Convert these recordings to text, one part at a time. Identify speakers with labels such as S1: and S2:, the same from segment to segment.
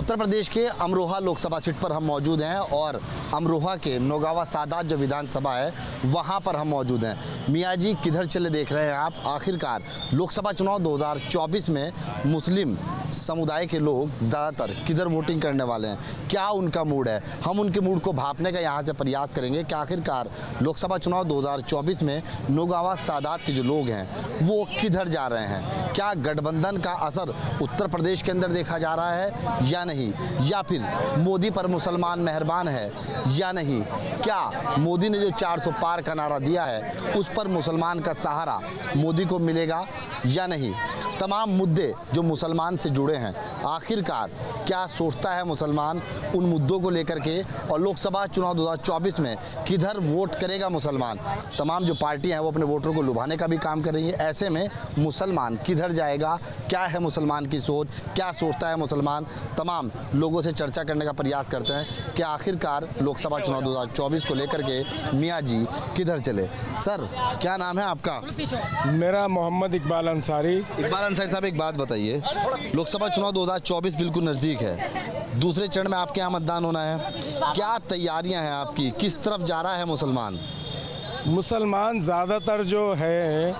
S1: उत्तर प्रदेश के अमरोहा लोकसभा सीट पर हम मौजूद हैं और अमरोहा के नौगावा सादात जो विधानसभा है वहां पर हम मौजूद हैं। मियाँ जी किधर चले देख रहे हैं आप। आखिरकार लोकसभा चुनाव 2024 में मुस्लिम समुदाय के लोग ज़्यादातर किधर वोटिंग करने वाले हैं, क्या उनका मूड है। हम उनके मूड को भांपने का यहाँ से प्रयास करेंगे कि आखिरकार लोकसभा चुनाव 2024 में नौगावा सादात के जो लोग हैं वो किधर जा रहे हैं। क्या गठबंधन का असर उत्तर प्रदेश के अंदर देखा जा रहा है या नहीं, या फिर मोदी पर मुसलमान मेहरबान है या नहीं। क्या मोदी ने जो 400 पार का नारा दिया है उस पर मुसलमान का सहारा मोदी को मिलेगा या नहीं। तमाम मुद्दे जो मुसलमान से जुड़े हैं, आखिरकार क्या सोचता है मुसलमान उन मुद्दों को लेकर के, और लोकसभा चुनाव 2024 में किधर वोट करेगा मुसलमान। तमाम जो पार्टियां हैं वो अपने वोटरों को लुभाने का भी काम कर रही है। ऐसे में मुसलमान किधर जाएगा, क्या है मुसलमान की सोच, क्या सोचता है मुसलमान, तमाम लोगों से चर्चा करने का प्रयास करते हैं कि आखिरकार लोकसभा चुनाव 2024 को लेकर के मियाँ जी किधर चले। सर क्या नाम है आपका।
S2: मेरा मोहम्मद इकबाल अंसारी।
S1: इकबाल अंसारी साहब एक बात बताइए, लोकसभा चुनाव 2024 बिल्कुल नज़दीक है, दूसरे चरण में आपके यहाँ मतदान होना है, क्या तैयारियां हैं आपकी, किस तरफ जा रहा है मुसलमान।
S2: मुसलमान ज़्यादातर जो है,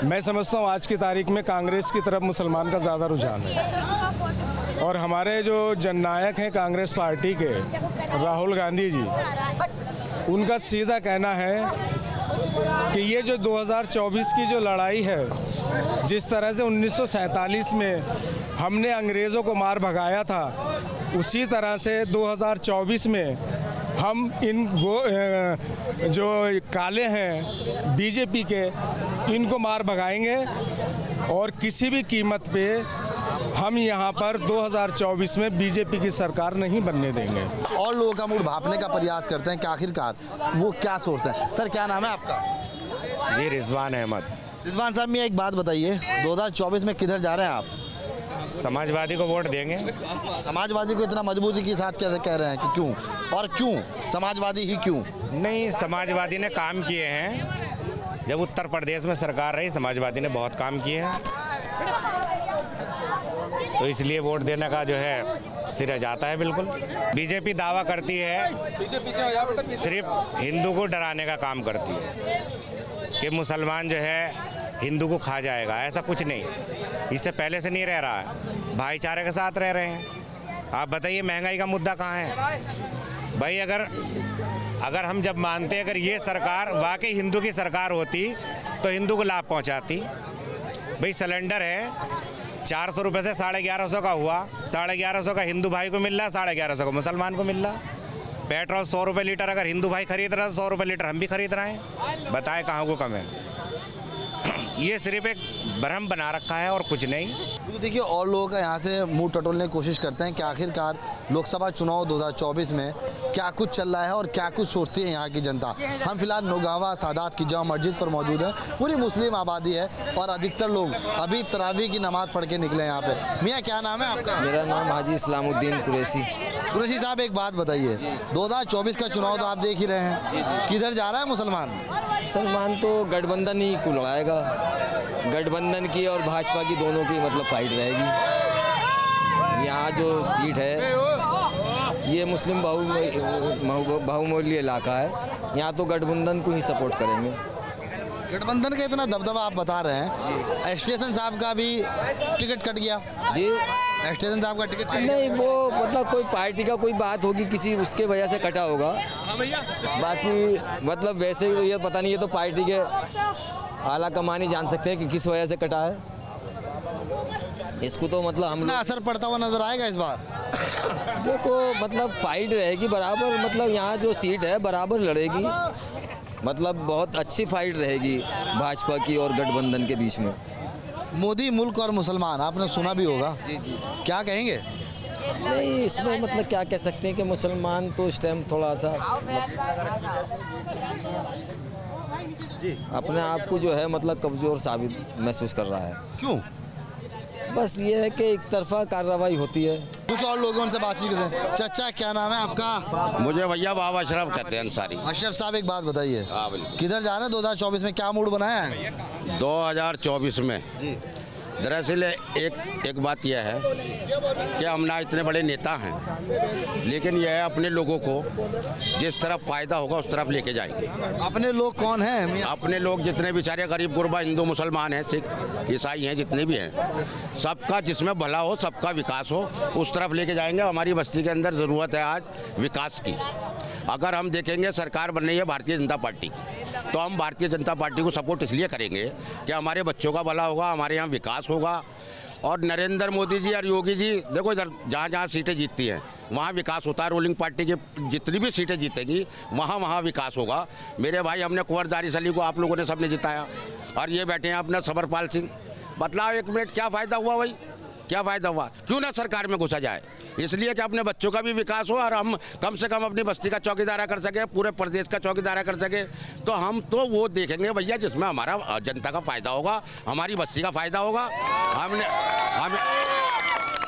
S2: मैं समझता हूँ आज की तारीख में कांग्रेस की तरफ मुसलमान का ज़्यादा रुझान है। और हमारे जो जननायक हैं कांग्रेस पार्टी के, राहुल गांधी जी, उनका सीधा कहना है कि ये जो 2024 की जो लड़ाई है, जिस तरह से 1947 में हमने अंग्रेज़ों को मार भगाया था, उसी तरह से 2024 में हम इन जो काले हैं बीजेपी के, इनको मार भगाएंगे और किसी भी कीमत पे हम यहाँ पर 2024 में बीजेपी की सरकार नहीं बनने देंगे।
S1: और लोगों का मूड भांपने का प्रयास करते हैं कि आखिरकार वो क्या सोचते हैं। सर क्या नाम है आपका।
S3: जी रिजवान अहमद।
S1: रिजवान साहब मैं एक बात बताइए, 2024 में किधर जा रहे हैं आप।
S3: समाजवादी को वोट देंगे।
S1: समाजवादी को इतना मजबूती के साथ कैसे कह रहे हैं कि क्यों, और क्यों समाजवादी ही क्यों।
S3: नहीं, समाजवादी ने काम किए हैं। जब उत्तर प्रदेश में सरकार रही, समाजवादी ने बहुत काम किए हैं, तो इसलिए वोट देने का जो है सिरा जाता है। बिल्कुल बीजेपी दावा करती है, सिर्फ हिंदू को डराने का काम करती है कि मुसलमान जो है हिंदू को खा जाएगा। ऐसा कुछ नहीं, इससे पहले से नहीं रह रहा है, भाईचारे के साथ रह रहे हैं। आप बताइए महंगाई का मुद्दा कहाँ है भाई। अगर हम जब मानते अगर ये सरकार वाकई हिंदू की सरकार होती तो हिंदू को लाभ पहुँचाती। भाई सिलेंडर है 400 रुपये से 1150 का हुआ, 1150 का हिंदू भाई को मिल रहा है, 1150 को मुसलमान को मिल रहा है। पेट्रोल 100 रुपये लीटर अगर हिंदू भाई खरीद रहा है, 100 रुपये लीटर हम भी खरीद रहे हैं। बताए कहाँ को कम है। ये सिर्फ एक भ्रम बना रखा है और कुछ नहीं।
S1: तो देखिए और लोगों का यहाँ से मुंह टटोलने की कोशिश करते हैं कि आखिरकार लोकसभा चुनाव 2024 में क्या कुछ चल रहा है और क्या कुछ सोचती है यहाँ की जनता। हम फिलहाल नौगावा सादात की जामा मस्जिद पर मौजूद हैं, पूरी मुस्लिम आबादी है और अधिकतर लोग अभी तरावी की नमाज़ पढ़ के निकले यहाँ पे। मियाँ क्या नाम है आपका।
S4: मेरा नाम हाजी इस्लामुद्दीन कुरैशी।
S1: कुरैशी साहब एक बात बताइए, 2024 का चुनाव तो आप देख ही रहे हैं, किधर जा रहा है मुसलमान।
S4: मुसलमान तो गठबंधन ही को लड़ाएगा। गठबंधन की और भाजपा की दोनों की मतलब फाइट रहेगी। यहाँ जो सीट है ये मुस्लिम बहुमूल्य इलाका है, यहाँ तो गठबंधन को ही सपोर्ट करेंगे।
S1: गठबंधन का इतना दबदबा आप बता रहे हैं, स्टेशन साहब का भी टिकट कट गया
S4: जी।
S1: स्टेशन साहब का टिकट कट गया।
S4: नहीं, वो मतलब कोई पार्टी का कोई बात होगी, किसी उसके वजह से कटा होगा। बाकी मतलब वैसे ही तो ये पता नहीं, ये तो पार्टी के आला कमानी जान सकते हैं कि किस वजह से कटा है। इसको तो मतलब हम
S1: असर पड़ता हुआ नजर आएगा इस बार।
S4: देखो मतलब फाइट रहेगी बराबर, मतलब यहाँ जो सीट है बराबर लड़ेगी, मतलब बहुत अच्छी फाइट रहेगी भाजपा की और गठबंधन के बीच में।
S1: मोदी मुल्क और मुसलमान आपने सुना भी होगा।
S4: जी जी।
S1: क्या कहेंगे।
S4: नहीं, इसमें मतलब क्या कह सकते हैं कि मुसलमान तो इस टाइम थोड़ा सा
S1: जी
S4: अपने आप को जो है मतलब कमज़ोर साबित महसूस कर रहा है।
S1: क्यों।
S4: बस ये है कि एक तरफा कार्रवाई होती है।
S1: कुछ और लोगों से बातचीत करते हैं। चाचा क्या नाम है आपका।
S5: मुझे भैया बाबा अशरफ कहते हैं अंसारी।
S1: अशरफ साहब एक बात बताइए,
S5: हाँ बिल्कुल।
S1: किधर जा रहे हैं 2024 में, क्या मूड बनाया है
S5: 2024 में
S1: जी।
S5: दरअसल एक बात यह है कि हम ना इतने बड़े नेता हैं, लेकिन यह है अपने लोगों को जिस तरफ फ़ायदा होगा उस तरफ लेके जाएंगे।
S1: अपने लोग कौन हैं मियां?
S5: अपने लोग जितने बेचारे गरीब गुरबा हिंदू मुसलमान हैं, सिख ईसाई हैं, जितने भी हैं, सबका जिसमें भला हो, सबका विकास हो, उस तरफ लेके जाएंगे। हमारी बस्ती के अंदर ज़रूरत है आज विकास की। अगर हम देखेंगे सरकार बन रही है भारतीय जनता पार्टी की, तो हम भारतीय जनता पार्टी को सपोर्ट इसलिए करेंगे कि हमारे बच्चों का भला होगा, हमारे यहाँ विकास होगा। और नरेंद्र मोदी जी और योगी जी देखो, इधर जहाँ जहाँ सीटें जीतती हैं वहाँ विकास होता है। रूलिंग पार्टी की जितनी भी सीटें जीतेंगी वहाँ वहाँ विकास होगा। मेरे भाई, हमने कुंवर दानिश अली को आप लोगों ने सबने जिताया, और ये बैठे हैं अपना समरपाल सिंह। बतलाओ एक मिनट, क्या फ़ायदा हुआ भाई? क्या फ़ायदा हुआ? क्यों ना सरकार में घुसा जाए? इसलिए कि अपने बच्चों का भी विकास हो और हम कम से कम अपनी बस्ती का चौकीदारा कर सके, पूरे प्रदेश का चौकीदारा कर सके। तो हम तो वो देखेंगे भैया जिसमें हमारा जनता का फ़ायदा होगा, हमारी बस्ती का फ़ायदा होगा।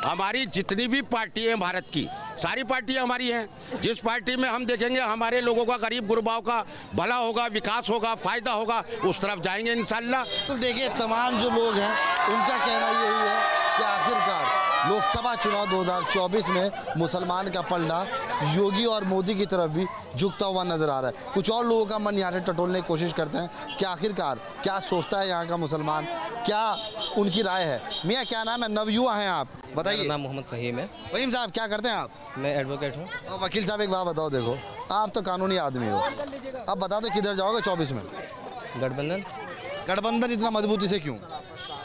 S5: हमारी जितनी भी पार्टी हैं भारत की, सारी पार्टियां हमारी हैं। जिस पार्टी में हम देखेंगे हमारे लोगों का, गरीब गुरबाओं का भला होगा, विकास होगा, फ़ायदा होगा, उस तरफ जाएंगे इंशाल्लाह।
S1: तो देखिए, तमाम जो लोग हैं उनका कहना यही है कि आखिरकार लोकसभा चुनाव 2024 में मुसलमान का पलड़ा योगी और मोदी की तरफ भी झुकता हुआ नजर आ रहा है। कुछ और लोगों का मन यहाँ से टटोलने की कोशिश करते हैं कि आखिरकार क्या सोचता है यहाँ का मुसलमान, क्या उनकी राय है। मियाँ, क्या नाम है? नवयुवा हैं आप, बताइए।
S6: मेरा नाम मोहम्मद फ़हीम है।
S1: फहीम साहब, क्या करते हैं आप?
S6: मैं एडवोकेट हूँ।
S1: और वकील साहब, एक बात बताओ, देखो आप तो कानूनी आदमी हो, अब बता दो किधर जाओगे 24 में?
S6: गठबंधन।
S1: गठबंधन इतना मजबूती से क्यों?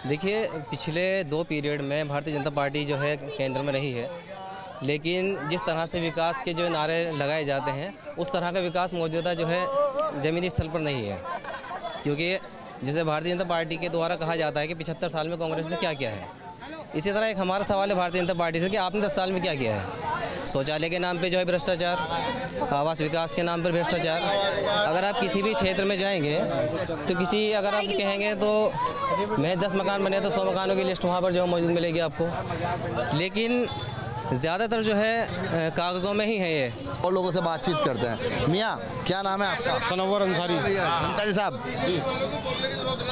S6: देखिए, पिछले 2 पीरियड में भारतीय जनता पार्टी जो है केंद्र में रही है, लेकिन जिस तरह से विकास के जो नारे लगाए जाते हैं उस तरह का विकास मौजूदा जो है ज़मीनी स्थल पर नहीं है। क्योंकि जैसे भारतीय जनता पार्टी के द्वारा कहा जाता है कि 75 साल में कांग्रेस ने क्या किया है, इसी तरह एक हमारा सवाल है भारतीय जनता पार्टी से कि आपने 10 साल में क्या किया है। शौचालय के नाम पे जो है भ्रष्टाचार, आवास विकास के नाम पर भ्रष्टाचार। अगर आप किसी भी क्षेत्र में जाएंगे तो अगर आप कहेंगे तो मैं 10 मकान बने तो 100 मकानों की लिस्ट वहाँ पर जो मौजूद मिलेगी आपको, लेकिन ज़्यादातर जो है कागज़ों में ही है ये।
S1: और लोगों से बातचीत करते हैं। मियाँ, क्या नाम है आपका?
S2: सनवर अंसारी।
S1: अंसारी साहब,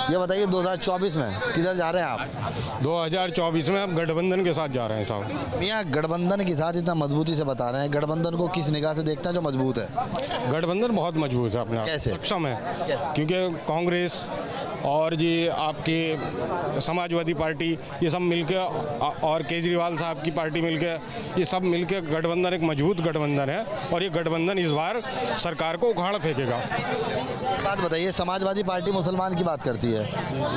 S1: ये बताइए 2024 में किधर जा रहे हैं आप?
S2: 2024 में अब गठबंधन के साथ जा रहे हैं साहब।
S1: मियाँ, गठबंधन के साथ इतना मजबूती से बता रहे हैं, गठबंधन को किस निगाह से देखते हैं जो मजबूत है?
S2: गठबंधन बहुत मजबूत है अपना।
S1: कैसे?
S2: सक्षम है, क्योंकि कांग्रेस और ये आपकी समाजवादी पार्टी, ये सब मिलके और केजरीवाल साहब की पार्टी मिलके, ये सब मिलके गठबंधन एक मजबूत गठबंधन है, और ये गठबंधन इस बार सरकार को उखाड़ फेंकेगा।
S1: बात बताइए, समाजवादी पार्टी मुसलमान की बात करती है,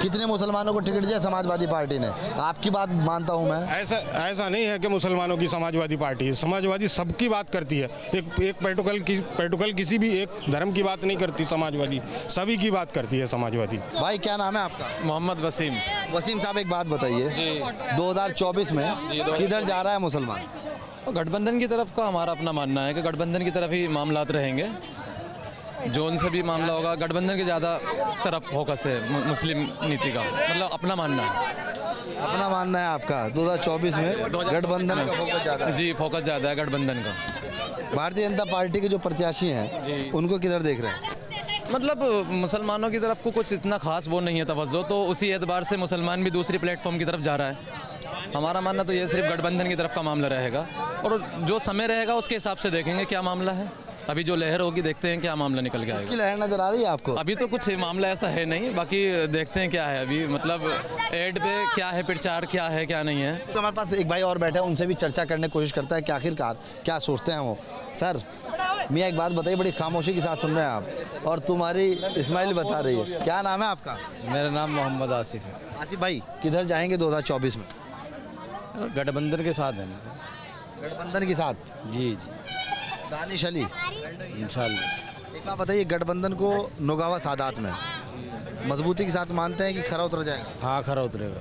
S1: कितने मुसलमानों को टिकट दिया समाजवादी पार्टी ने? आपकी बात मानता हूँ मैं।
S2: ऐसा नहीं है कि मुसलमानों की समाजवादी पार्टी है, समाजवादी सबकी बात करती है। एक पर्टिकुलर किसी भी एक धर्म की बात नहीं करती समाजवादी, सभी की बात करती है समाजवादी।
S1: भाई, क्या नाम है आपका?
S7: मोहम्मद वसीम।
S1: वसीम साहब, एक बात बताइए, 2024 में किधर जा रहा है मुसलमान?
S7: गठबंधन की तरफ का हमारा अपना मानना है कि गठबंधन की तरफ ही मामलात रहेंगे। जो उनसे भी मामला होगा, गठबंधन की ज़्यादा तरफ फोकस है मुस्लिम नीति का, मतलब अपना मानना है।
S1: अपना मानना है आपका 2024 में गठबंधन का फोकस ज़्यादा है?
S7: जी, फोकस ज़्यादा है गठबंधन का।
S1: भारतीय जनता पार्टी के जो प्रत्याशी हैं उनको किधर देख रहे हैं?
S7: मतलब मुसलमानों की तरफ को कुछ इतना खास वो नहीं है तवज्जो, तो उसी एतबार से मुसलमान भी दूसरी प्लेटफॉर्म की तरफ जा रहा है। हमारा मानना तो ये सिर्फ गठबंधन की तरफ का मामला रहेगा, और जो समय रहेगा उसके हिसाब से देखेंगे क्या मामला है। अभी जो लहर होगी, देखते हैं क्या मामला निकल के आएगा।
S1: की लहर नजर आ रही है आपको?
S7: अभी तो कुछ मामला ऐसा है नहीं, बाकी देखते हैं क्या है अभी, मतलब एड पे क्या है, प्रचार क्या है, क्या नहीं है।
S1: तो हमारे पास एक भाई और बैठा है, उनसे भी चर्चा करने की कोशिश करता है कि आखिरकार क्या सोचते हैं वो। सर, मियाँ, एक बात बताइए, बड़ी खामोशी के साथ सुन रहे हैं आप, और तुम्हारी इस्माइल बता रही है। क्या नाम है आपका?
S6: मेरा नाम मोहम्मद आसिफ है।
S1: आसिफ भाई, किधर जाएंगे 2024 में?
S6: गठबंधन के साथ है।
S1: गठबंधन के साथ?
S6: जी।
S1: दानिश अली,
S6: इंशाल्लाह।
S1: एक बात बताइए, गठबंधन को नौगावा सादात में मजबूती के साथ मानते हैं कि खरा उतर जाएगा?
S6: हाँ, खरा उतरेगा।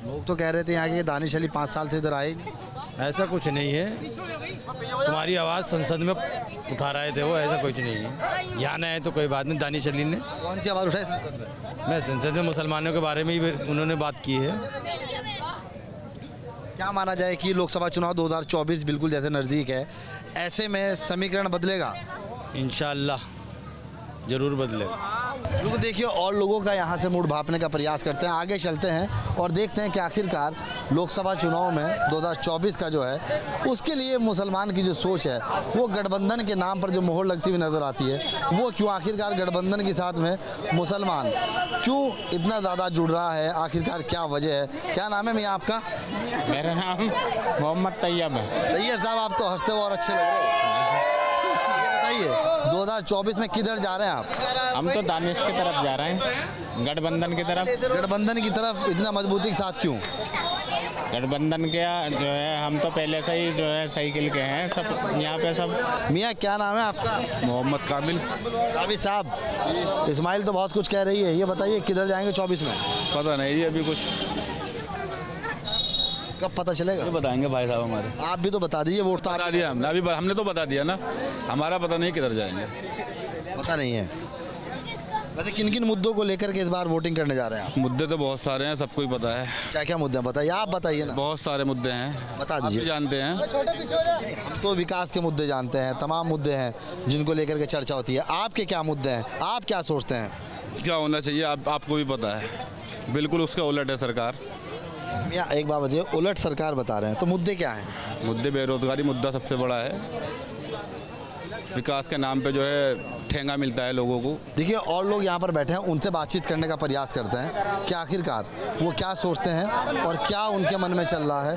S1: लोग तो कह रहे थे यहाँ के दानिश अली 5 साल से इधर आए ही नहीं।
S6: ऐसा कुछ नहीं है, तुम्हारी आवाज़ संसद में उठा रहे थे वो, ऐसा कुछ नहीं है। यहाँ न आए तो कोई बात नहीं। दानिश अली ने
S1: कौन सी आवाज़ उठाई संसद में?
S6: मैं संसद में मुसलमानों के बारे में ही उन्होंने बात की है।
S1: क्या माना जाए कि लोकसभा चुनाव 2024 बिल्कुल जैसे नज़दीक है, ऐसे में समीकरण बदलेगा?
S6: इंशाल्लाह ज़रूर बदलेगा।
S1: बिल्कुल, देखिए और लोगों का यहाँ से मूड भापने का प्रयास करते हैं। आगे चलते हैं और देखते हैं कि आखिरकार लोकसभा चुनाव में 2024 का जो है उसके लिए मुसलमान की जो सोच है वो गठबंधन के नाम पर जो मोहर लगती हुई नज़र आती है वो क्यों, आखिरकार गठबंधन के साथ में मुसलमान क्यों इतना ज़्यादा जुड़ रहा है, आखिरकार क्या वजह है। क्या नाम है मियाँ आपका?
S8: मेरा नाम मोहम्मद तैयब है।
S1: तैयब साहब, आप तो हंसते हो और अच्छे लग रहे हो। ये बताइए 2024 में किधर जा रहे हैं आप?
S8: हम तो दानिश की तरफ जा रहे हैं, गठबंधन की तरफ।
S1: गठबंधन की तरफ इतना मजबूती के साथ क्यों?
S8: गठबंधन के जो है हम तो पहले से ही जो है साइकिल के हैं सब यहाँ पे सब।
S1: मियाँ क्या नाम है आपका?
S9: मोहम्मद कामिल।
S1: काबिल साहब, इस्माइल तो बहुत कुछ कह रही है, ये बताइए किधर जाएंगे 24 में?
S9: पता नहीं जी, अभी कुछ
S1: कब पता चलेगा?
S9: बताएंगे भाई साहब हमारे।
S1: आप भी तो बता दीजिए, वोट तो
S9: बता
S1: आप
S9: दिया हमने, अभी हमने तो बता दिया ना, हमारा पता नहीं किधर जाएंगे।
S1: पता नहीं है। वैसे किन किन मुद्दों को लेकर के इस बार वोटिंग करने जा रहे हैं आप?
S9: मुद्दे तो बहुत सारे हैं, सबको ही पता है।
S1: क्या क्या मुद्दे हैं बताइए, आप बताइए ना।
S9: बहुत सारे मुद्दे हैं,
S1: बता
S9: आप भी
S1: दीजिए।
S9: जानते हैं।
S1: हम तो विकास के मुद्दे जानते हैं, तमाम मुद्दे हैं जिनको लेकर के चर्चा होती है। आपके क्या मुद्दे हैं, आप क्या सोचते हैं?
S9: क्या होना चाहिए आपको भी पता है, बिल्कुल उसका उलट है सरकार।
S1: मियाँ एक बात बताइए, उलट सरकार बता रहे हैं तो मुद्दे क्या हैं?
S9: मुद्दे बेरोजगारी मुद्दा सबसे बड़ा है, विकास के नाम पे जो है ठेंगा मिलता है लोगों को।
S1: देखिए और लोग यहाँ पर बैठे हैं, उनसे बातचीत करने का प्रयास करते हैं कि आखिरकार वो क्या सोचते हैं और क्या उनके मन में चल रहा है,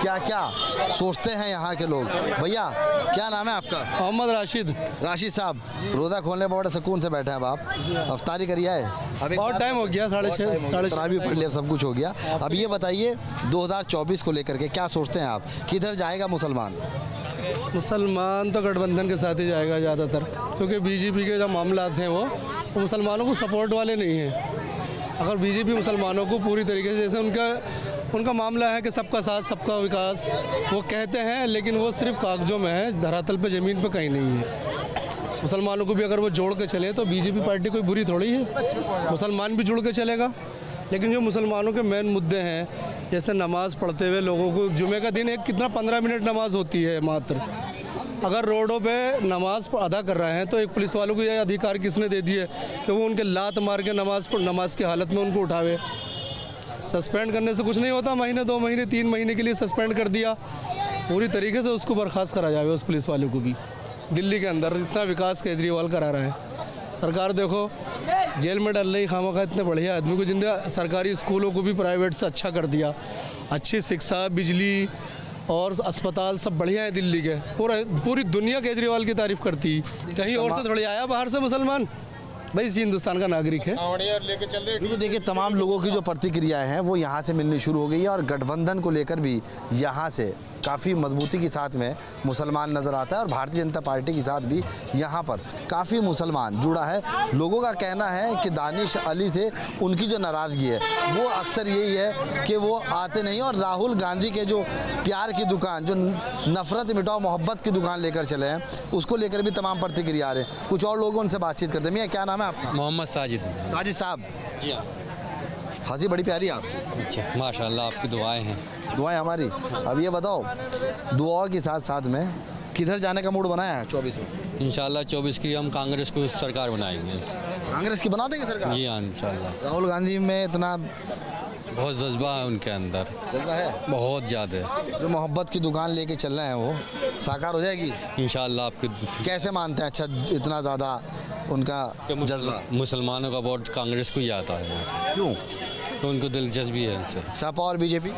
S1: क्या क्या सोचते हैं यहाँ के लोग। भैया क्या नाम है आपका?
S10: मोहम्मद राशिद।
S1: राशिद साहब, रोज़ा खोलने पर बड़े सुकून से बैठे हैं अब आप, अफ्तारी करिए है? अब
S10: बहुत टाइम हो गया, 6:30
S1: भी पढ़ लिया, सब कुछ हो गया। अब ये बताइए 2024 को लेकर के क्या सोचते हैं आप, किधर जाएगा मुसलमान?
S10: मुसलमान तो गठबंधन के साथ ही जाएगा ज़्यादातर, क्योंकि बीजेपी के जो मामलात हैं वो मुसलमानों को सपोर्ट वाले नहीं हैं। अगर बीजेपी मुसलमानों को पूरी तरीके से, जैसे उनका मामला है कि सबका साथ सबका विकास वो कहते हैं, लेकिन वो सिर्फ कागजों में है, धरातल पे ज़मीन पे कहीं नहीं है। मुसलमानों को भी अगर वो जोड़ के चले तो बीजेपी पार्टी कोई बुरी थोड़ी है, मुसलमान भी जुड़ के चलेगा। लेकिन जो मुसलमानों के मेन मुद्दे हैं, जैसे नमाज़ पढ़ते हुए लोगों को, जुमे का दिन एक कितना 15 मिनट नमाज होती है मात्र, अगर रोडों पे नमाज अदा कर रहे हैं तो एक पुलिस वालों को यह अधिकार किसने दे दिए कि वो उनके लात मार के नमाज की हालत में उनको उठावे? सस्पेंड करने से कुछ नहीं होता, महीने 2 महीने 3 महीने के लिए सस्पेंड कर दिया, पूरी तरीके से उसको बर्खास्त करा जाए उस पुलिस वाले को भी। दिल्ली के अंदर इतना विकास केजरीवाल करा रहे हैं, सरकार देखो जेल में डल रही खामखा इतने बढ़िया आदमी को, जिनने सरकारी स्कूलों को भी प्राइवेट से अच्छा कर दिया, अच्छी शिक्षा, बिजली और अस्पताल सब बढ़िया है दिल्ली के। पूरी दुनिया केजरीवाल की तारीफ करती, कहीं और से थोड़ी आया बाहर से मुसलमान, भाई इसी हिंदुस्तान का नागरिक है।
S1: बिल्कुल, देखिए तमाम लोगों की जो प्रतिक्रियाएं हैं वो यहाँ से मिलनी शुरू हो गई है और गठबंधन को लेकर भी यहाँ से काफ़ी मजबूती के साथ में मुसलमान नज़र आता है और भारतीय जनता पार्टी के साथ भी यहाँ पर काफ़ी मुसलमान जुड़ा है। लोगों का कहना है कि दानिश अली से उनकी जो नाराज़गी है वो अक्सर यही है कि वो आते नहीं, और राहुल गांधी के जो प्यार की दुकान, जो नफ़रत मिटाओ मोहब्बत की दुकान लेकर चले हैं, उसको लेकर भी तमाम प्रतिक्रिया आ रहे हैं। कुछ और लोगों उनसे बातचीत करते हैं। मियाँ क्या नाम है आपका?
S6: मोहम्मद साजिद।
S1: साजिद साहब, हंसी बड़ी प्यारी आप।
S6: अच्छा, माशाल्लाह, आपकी दुआएं हैं।
S1: दुआएं हमारी। अब ये बताओ, दुआओं के साथ साथ में किधर जाने का मूड बनाया है 24 में?
S6: इंशाल्लाह 24 की हम कांग्रेस को सरकार बनाएंगे।
S1: कांग्रेस की बना देंगे सरकार?
S6: जी हाँ, इंशाल्लाह।
S1: राहुल गांधी में इतना
S6: बहुत जज्बा है उनके अंदर,
S1: जज्बा है,
S6: बहुत ज़्यादा।
S1: जो मोहब्बत की दुकान लेके चल रहे हैं वो साकार हो जाएगी
S6: इंशाल्लाह। आपकी
S1: कैसे मानते हैं? अच्छा, इतना ज़्यादा उनका जज्बा।
S6: मुसलमानों का वोट कांग्रेस को ही आता है यहाँ से।
S1: क्यों?
S6: तो उनको दिलचस्पी है इनसे।
S1: सपा और बीजेपी?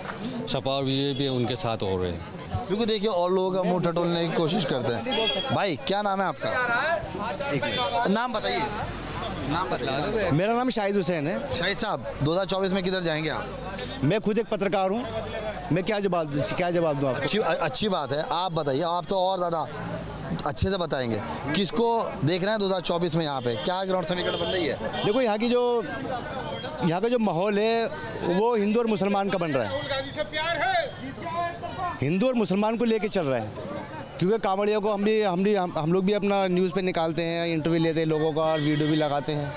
S6: सपा और बीजेपी उनके साथ हो रहे हैं।
S1: क्योंकि देखिए और लोगों का मुंह टटोलने की कोशिश करते हैं। भाई क्या नाम है आपका? नाम बताइए। नाम बताइए।
S11: मेरा नाम शाहिद हुसैन है।
S1: शाहिद साहब, 2024 में किधर जाएंगे आप?
S11: मैं खुद एक पत्रकार हूँ, मैं क्या जवाब दूँ आपको?
S1: अच्छी बात है, आप बताइए। आप तो और ज़्यादा अच्छे से बताएंगे, किसको देख रहे हैं 2024 में यहाँ पे, क्या ग्राउंड समीकरण बन रही है?
S11: देखो यहाँ का जो माहौल है वो हिंदू और मुसलमान का बन रहा है, हिंदू और मुसलमान को लेके चल रहा है, क्योंकि कांवड़ियों को हम लोग भी अपना न्यूज़ पे निकालते हैं, इंटरव्यू लेते हैं लोगों का और वीडियो भी लगाते हैं,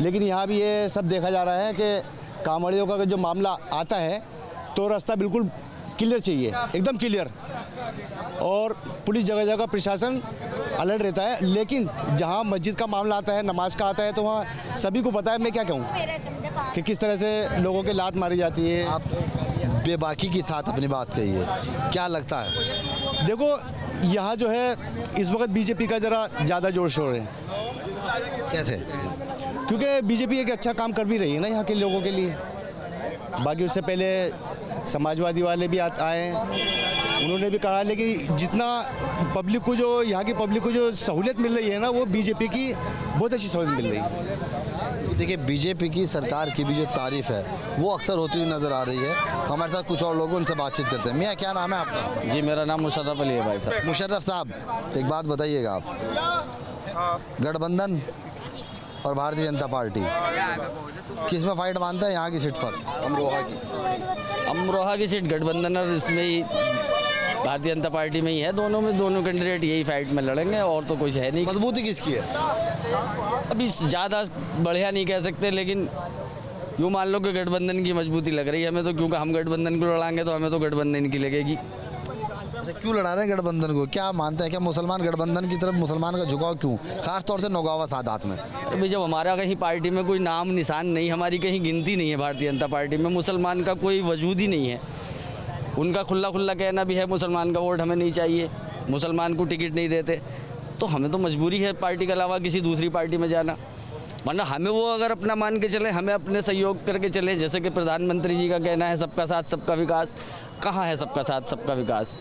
S11: लेकिन यहाँ भी ये सब देखा जा रहा है कि कांवड़ियों का जो मामला आता है तो रास्ता बिल्कुल क्लियर चाहिए, एकदम क्लियर। और पुलिस जगह जगह प्रशासन अलर्ट रहता है, लेकिन जहाँ मस्जिद का मामला आता है, नमाज का आता है, तो वहाँ सभी को पता है, मैं क्या कहूँ कि किस तरह से लोगों के लात मारी जाती है।
S1: आप बेबाकी के साथ अपनी बात कहिए, क्या लगता है?
S11: देखो यहाँ जो है इस वक्त बीजेपी का ज़रा ज़्यादा जोर शोर है।
S1: कैसे?
S11: क्योंकि बीजेपी एक अच्छा काम कर भी रही है ना यहाँ के लोगों के लिए। बाकी उससे पहले समाजवादी वाले भी आए, उन्होंने भी कहा, लेकिन जितना पब्लिक को, जो यहाँ की पब्लिक को जो सहूलियत मिल रही है ना, वो बीजेपी की बहुत अच्छी सहूलियत मिल रही है।
S1: देखिए, बीजेपी की सरकार की भी जो तारीफ़ है वो अक्सर होती हुई नज़र आ रही है। हमारे साथ कुछ और लोग उनसे बातचीत करते हैं। मियाँ, क्या नाम है आपका?
S12: जी, मेरा नाम मुशर्रफ अली है भाई साहब।
S1: मुशर्रफ साहब, एक बात बताइएगा, आप गठबंधन और भारतीय जनता पार्टी किस में फाइट मानते हैं यहाँ की सीट पर?
S12: अमरोहा की सीट गठबंधन और इसमें ही भारतीय जनता पार्टी में ही है। दोनों कैंडिडेट यही फाइट में लड़ेंगे, और तो कुछ है नहीं।
S1: मजबूती किसकी है?
S12: अभी ज़्यादा बढ़िया नहीं कह सकते, लेकिन यूँ मान लो कि गठबंधन की मजबूती लग रही है हमें तो, क्योंकि हम गठबंधन को लड़ाएंगे तो हमें तो गठबंधन की लगेगी।
S1: अच्छा, क्यों लड़ा रहे हैं गठबंधन को? क्या मानते हैं, क्या मुसलमान गठबंधन की तरफ, मुसलमान का झुकाव क्यों, खास तौर से नौगावा सादात में?
S12: अभी जब हमारा कहीं पार्टी में कोई नाम निशान नहीं, हमारी कहीं गिनती नहीं है भारतीय जनता पार्टी में, मुसलमान का कोई वजूद ही नहीं है। उनका खुला कहना भी है मुसलमान का वोट हमें नहीं चाहिए, मुसलमान को टिकट नहीं देते, तो हमें तो मजबूरी है पार्टी के अलावा किसी दूसरी पार्टी में जाना। वरना हमें वो अगर अपना मान के चले, हमें अपने सहयोग करके चले, जैसे कि प्रधानमंत्री जी का कहना है सबका साथ सबका विकास। कहाँ है सबका साथ सबका विकास?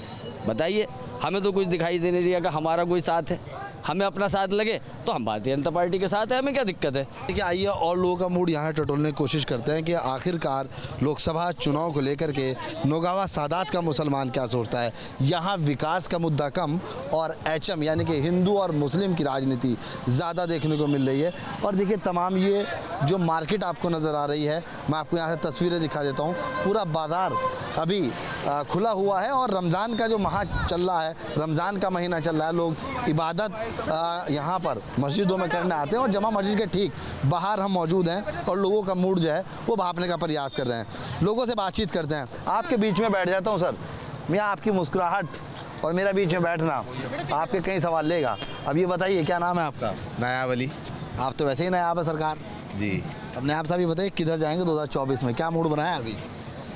S12: बताइए, हमें तो कुछ दिखाई दे नहीं दिया कि हमारा कोई साथ है। हमें अपना साथ लगे तो हम भारतीय जनता पार्टी के साथ है, हमें क्या दिक्कत है?
S1: देखिए, आइए और लोगों का मूड यहाँ टटोलने की कोशिश करते हैं कि आखिरकार लोकसभा चुनाव को लेकर के नौगावा सादात का मुसलमान क्या सोचता है। यहाँ विकास का मुद्दा कम और एचएम यानी कि हिंदू और मुस्लिम की राजनीति ज़्यादा देखने को मिल रही है। और देखिए, तमाम ये जो मार्केट आपको नज़र आ रही है, मैं आपको यहाँ से तस्वीरें दिखा देता हूँ। पूरा बाज़ार अभी खुला हुआ है और रमज़ान का जो माह चल रहा है, रमज़ान का महीना चल रहा है, लोग इबादत यहाँ पर मस्जिदों में करने आते हैं और जमा मस्जिद के ठीक बाहर हम मौजूद हैं और लोगों का मूड जो है वो भापने का प्रयास कर रहे हैं। लोगों से बातचीत करते हैं। आपके बीच में बैठ जाता हूँ सर। मैं आपकी मुस्कुराहट और मेरा बीच में बैठना आपके कई सवाल लेगा। अब ये बताइए, क्या नाम है आपका?
S5: नायाब अली।
S1: आप तो वैसे ही नायाब है सरकार
S5: जी।
S1: अब नायाब साहब ये बताइए, किधर जाएंगे 2024 में? क्या मूड बनाया अभी?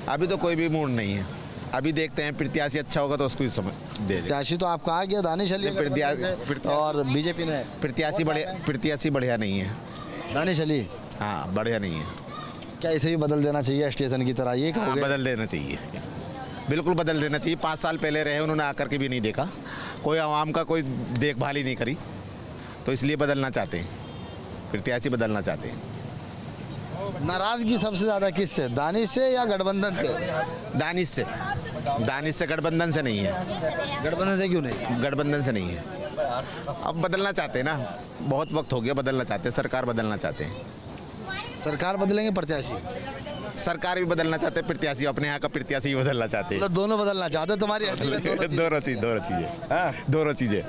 S5: अभी तो कोई भी मूड नहीं है, अभी देखते हैं, प्रत्याशी अच्छा होगा तो उसको समझ दे दे।
S1: प्रत्याशी तो आपका आ गया, दानिश अली और बीजेपी ने।
S5: प्रत्याशी बढ़िया नहीं है।
S1: दानिश अली,
S5: हाँ, बढ़िया नहीं है।
S1: क्या इसे भी बदल देना चाहिए स्टेशन की तरह? ये
S5: हाँ,
S1: कहोगे?
S5: बदल देना चाहिए, बिल्कुल बदल देना चाहिए। 5 साल पहले रहे, उन्होंने आकर के भी नहीं देखा, कोई आवाम का कोई देखभाल ही नहीं करी, तो इसलिए बदलना चाहते हैं, प्रत्याशी बदलना चाहते हैं।
S1: नाराजगी सबसे ज़्यादा किससे, दानिश से या गठबंधन से?
S5: दानिश से। दानिश से, गठबंधन से नहीं है।
S1: गठबंधन से क्यों नहीं?
S5: गठबंधन से नहीं है। अब बदलना चाहते हैं ना, बहुत वक्त हो गया, बदलना चाहते हैं, सरकार बदलना चाहते हैं।
S1: सरकार बदलेंगे, प्रत्याशी?
S5: सरकार भी बदलना चाहते हैं, प्रत्याशी अपने यहाँ का प्रत्याशी भी बदलना चाहते हैं।
S1: मतलब दोनों बदलना चाहते हैं? तुम्हारी
S5: दोनों चीज़ें।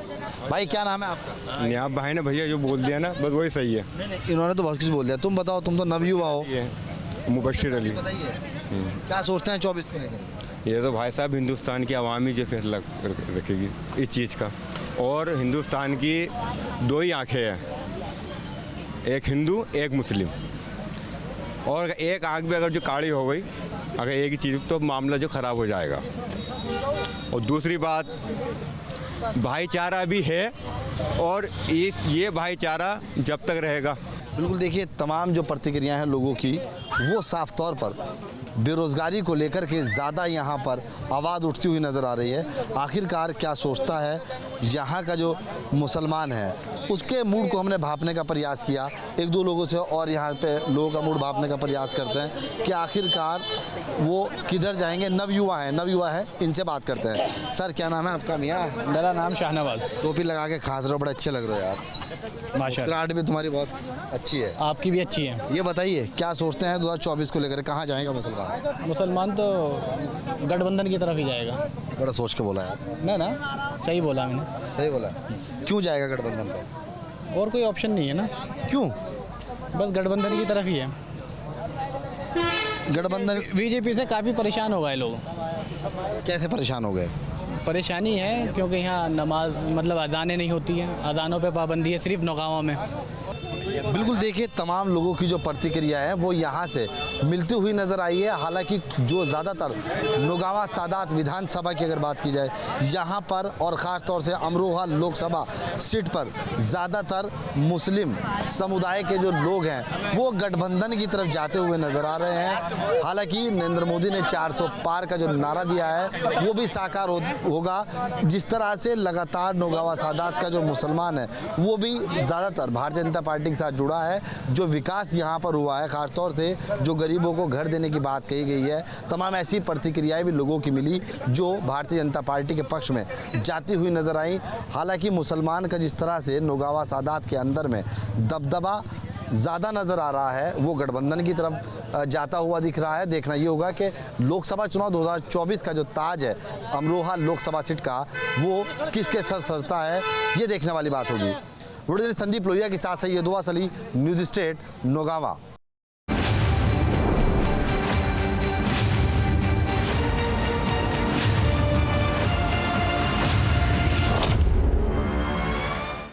S1: भाई, क्या नाम है आपका?
S2: यहाँ भाई ने भैया जो बोल दिया ना, बस वही सही है।
S1: इन्होंने तो बहुत कुछ बोल दिया। तुम बताओ, तुम तो नवयुवा हो।
S2: मुबशिर अली।
S1: बताइए, क्या सोचते हैं 24 को लेकर?
S2: ये तो भाई साहब हिंदुस्तान की आवाम ही जो फैसला रखेगी इस चीज़ का। और हिंदुस्तान की 2 ही आंखें हैं, एक हिंदू एक मुस्लिम। और एक आंख भी अगर जो काली हो गई, अगर एक ही चीज़, तो मामला जो ख़राब हो जाएगा। और दूसरी बात, भाईचारा भी है और ये भाईचारा जब तक रहेगा।
S1: बिल्कुल। देखिए, तमाम जो प्रतिक्रियाएं हैं लोगों की, वो साफ तौर पर बेरोज़गारी को लेकर के ज़्यादा यहाँ पर आवाज़ उठती हुई नज़र आ रही है। आखिरकार क्या सोचता है यहाँ का जो मुसलमान है, उसके मूड को हमने भापने का प्रयास किया। 1-2 लोगों से और यहाँ पे लोगों का मूड भापने का प्रयास करते हैं कि आखिरकार वो किधर जाएंगे। नवयुवा है, इनसे बात करते हैं। सर, क्या नाम है आपका? मियाँ?
S12: मेरा नाम शाहनवाज।
S1: टोपी लगा के खास रहे हो, बड़े अच्छे लग रहे हो यार।
S12: माशाल्लाह,
S1: भी तुम्हारी बहुत अच्छी है।
S12: आपकी भी अच्छी है।
S1: ये बताइए, क्या सोचते हैं 2024 को लेकर, कहाँ जाएगा
S12: मुसलमान तो गठबंधन की तरफ ही जाएगा।
S1: बड़ा सोच के बोला है
S12: ना, सही बोला मैंने।
S1: सही बोला। क्यों जाएगा गठबंधन पे?
S12: और कोई ऑप्शन नहीं है ना।
S1: क्यों?
S12: बस गठबंधन की तरफ ही है।
S1: गठबंधन
S12: बीजेपी से काफ़ी परेशान हो गए लोग।
S1: कैसे परेशान हो गए?
S8: परेशानी है क्योंकि यहाँ नमाज मतलब अजानें नहीं होती हैं, अजानों पे पाबंदी है सिर्फ नौगांव में।
S1: बिल्कुल, देखिए तमाम लोगों की जो प्रतिक्रिया है वो यहाँ से मिलती हुई नज़र आई है। हालांकि जो ज़्यादातर नौगावा सादात विधानसभा की अगर बात की जाए, यहाँ पर और ख़ास तौर से अमरोहा लोकसभा सीट पर ज़्यादातर मुस्लिम समुदाय के जो लोग हैं वो गठबंधन की तरफ जाते हुए नज़र आ रहे हैं। हालांकि नरेंद्र मोदी ने 400 पार का जो नारा दिया है वो भी साकार होगा। जिस तरह से लगातार नौगावा सादात का जो मुसलमान है वो भी ज़्यादातर भारतीय जनता पार्टी के साथ जुड़ा है। जो विकास यहाँ पर हुआ है, खासतौर से जो गरीबों को घर देने की बात कही गई है, तमाम ऐसी प्रतिक्रियाएं भी लोगों की मिली जो भारतीय जनता पार्टी के पक्ष में जाती हुई नजर आई। हालांकि मुसलमान का जिस तरह से नौगावा सादात के अंदर में दबदबा ज़्यादा नज़र आ रहा है वो गठबंधन की तरफ जाता हुआ दिख रहा है। देखना ये होगा कि लोकसभा चुनाव 2024 का जो ताज है अमरोहा लोकसभा सीट का वो किसके सर सरता है, ये देखने वाली बात होगी। संदीप लोहिया के साथ सैयद दुआ सली, न्यूज़ स्टेट, नौगावा।